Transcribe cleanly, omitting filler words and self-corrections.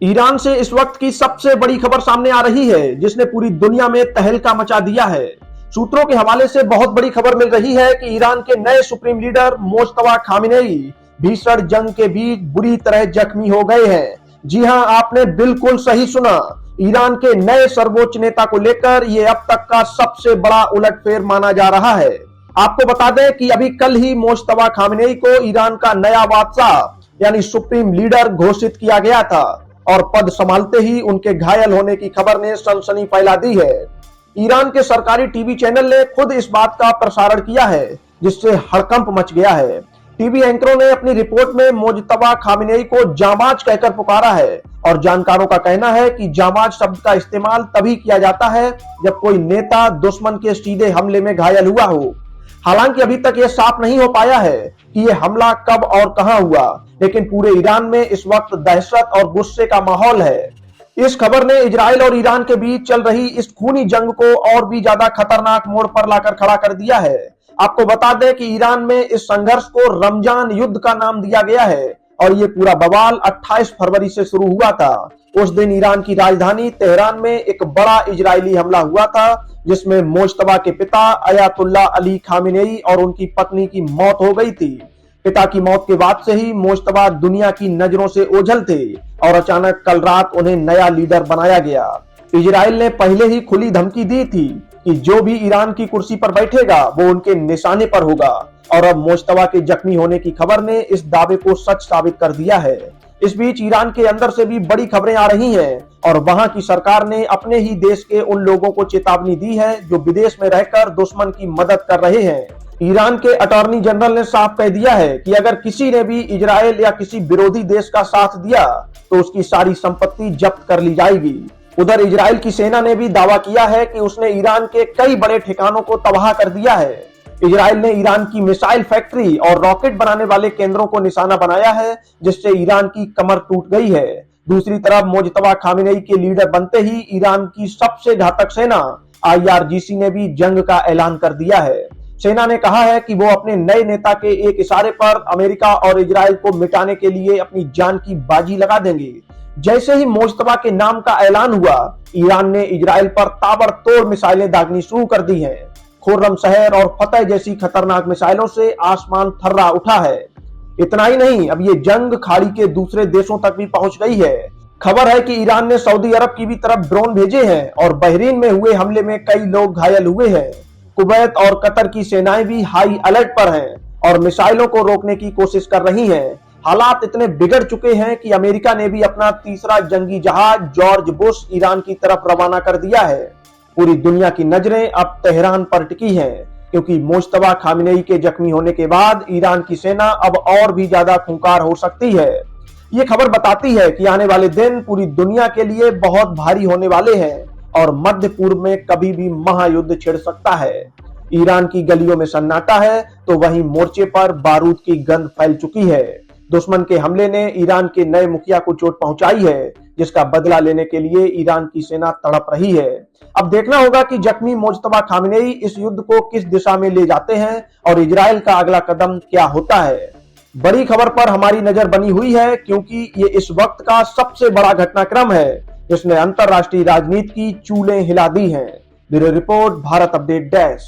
Iran से इस वक्त की सबसे बड़ी खबर सामने आ रही है, जिसने पूरी दुनिया में तहलका मचा दिया है। सूत्रों के हवाले से बहुत बड़ी खबर मिल रही है कि ईरान के नए सुप्रीम लीडर मोज्तबा खामेनेई भीषण जंग के बीच बुरी तरह जख्मी हो गए हैं। जी हां, आपने बिल्कुल सही सुना। ईरान के नए सर्वोच्च नेता को लेकर यह अब तक का सबसे बड़ा उलटफेर माना जा रहा है। आपको बता दें कि अभी कल ही मोज्तबा खामेनेई को ईरान का नया बादशाह यानी सुप्रीम लीडर घोषित किया गया था और पद संभालते ही उनके घायल होने की खबर ने सनसनी फैला दी है। ईरान के सरकारी टीवी चैनल ने खुद इस बात का प्रसारण किया है, जिससे हड़कंप मच गया है। टीवी एंकरों ने अपनी रिपोर्ट में मोज्तबा खामेनेई को जांबाज कहकर पुकारा है और जानकारों का कहना है कि जांबाज शब्द का इस्तेमाल तभी किया जाता है जब कोई नेता दुश्मन के सीधे हमले में घायल हुआ हो। हालांकि अभी तक यह साफ नहीं हो पाया है कि यह हमला कब और कहां हुआ, लेकिन पूरे ईरान में इस वक्त दहशत और गुस्से का माहौल है। इस खबर ने इजराइल और ईरान के बीच चल रही इस खूनी जंग को और भी ज्यादा खतरनाक मोड़ पर लाकर खड़ा कर दिया है। आपको बता दें कि ईरान में इस संघर्ष को रमजान युद्ध का नाम दिया गया है और ये पूरा बवाल 28 फरवरी से शुरू हुआ था। उस दिन ईरान की राजधानी तेहरान में एक बड़ा इजरायली हमला हुआ था, जिसमें मोज्तबा के पिता अयातुल्लाह अली खामेनेई और उनकी पत्नी की मौत हो गई थी। पिता की मौत के बाद से ही मोज्तबा दुनिया की नजरों से ओझल थे और अचानक कल रात उन्हें नया लीडर बनाया गया। इजराइल ने पहले ही खुली धमकी दी थी कि जो भी ईरान की कुर्सी पर बैठेगा वो उनके निशाने पर होगा, और अब मोज्तबा के जख्मी होने की खबर ने इस दावे को सच साबित कर दिया है। इस बीच ईरान के अंदर से भी बड़ी खबरें आ रही हैं और वहां की सरकार ने अपने ही देश के उन लोगों को चेतावनी दी है जो विदेश में रहकर दुश्मन की मदद कर रहे हैं। ईरान के अटॉर्नी जनरल ने साफ कह दिया है कि अगर किसी ने भी इजराइल या किसी विरोधी देश का साथ दिया तो उसकी सारी संपत्ति जब्त कर ली जाएगी। उधर इजराइल की सेना ने भी दावा किया है कि उसने ईरान के कई बड़े ठिकानों को तबाह कर दिया है। इजराइल ने ईरान की मिसाइल फैक्ट्री और रॉकेट बनाने वाले केंद्रों को निशाना बनाया है, जिससे ईरान की कमर टूट गई है। दूसरी तरफ मोज्तबा खामेनेई के लीडर बनते ही ईरान की सबसे घातक सेना IRGC ने भी जंग का ऐलान कर दिया है। सेना ने कहा है कि वो अपने नए नेता के एक इशारे पर अमेरिका और इजराइल को मिटाने के लिए अपनी जान की बाजी लगा देंगे। जैसे ही मोज्तबा के नाम का ऐलान हुआ, ईरान ने इजराइल पर ताबड़तोड़ मिसाइलें दागनी शुरू कर दी हैं। खुर्रम शहर और फतेह जैसी खतरनाक मिसाइलों से आसमान थर्रा उठा है। इतना ही नहीं, अब ये जंग खाड़ी के दूसरे देशों तक भी पहुंच गई है। खबर है कि ईरान ने सऊदी अरब की भी तरफ ड्रोन भेजे हैं और बहरीन में हुए हमले में कई लोग घायल हुए हैं। कुवैत और कतर की सेनाएं भी हाई अलर्ट पर हैं और मिसाइलों को रोकने की कोशिश कर रही हैं। हालात इतने बिगड़ चुके हैं कि अमेरिका ने भी अपना तीसरा जंगी जहाज जॉर्ज बुश ईरान की तरफ रवाना कर दिया है। पूरी दुनिया की नजरें अब तेहरान पर टिकी हैं, क्योंकि मोज्तबा खामेनेई के जख्मी होने के बाद ईरान की सेना अब और भी ज्यादा खूंखार हो सकती है। ये खबर बताती है कि आने वाले दिन पूरी दुनिया के लिए बहुत भारी होने वाले हैं और मध्य पूर्व में कभी भी महायुद्ध छिड़ सकता है। ईरान की गलियों में सन्नाटा है तो वहीं मोर्चे पर बारूद की गंध फैल चुकी है। दुश्मन के हमले ने ईरान के नए मुखिया को चोट पहुंचाई है, जिसका बदला लेने के लिए ईरान की सेना तड़प रही है। अब देखना होगा कि जख्मी मोज्तबा खामेनेई इस युद्ध को किस दिशा में ले जाते हैं और इजराइल का अगला कदम क्या होता है। बड़ी खबर पर हमारी नजर बनी हुई है, क्योंकि ये इस वक्त का सबसे बड़ा घटनाक्रम है जिसने अंतरराष्ट्रीय राजनीति की चूलें हिला दी हैं। Bureau report, Bharat update desk.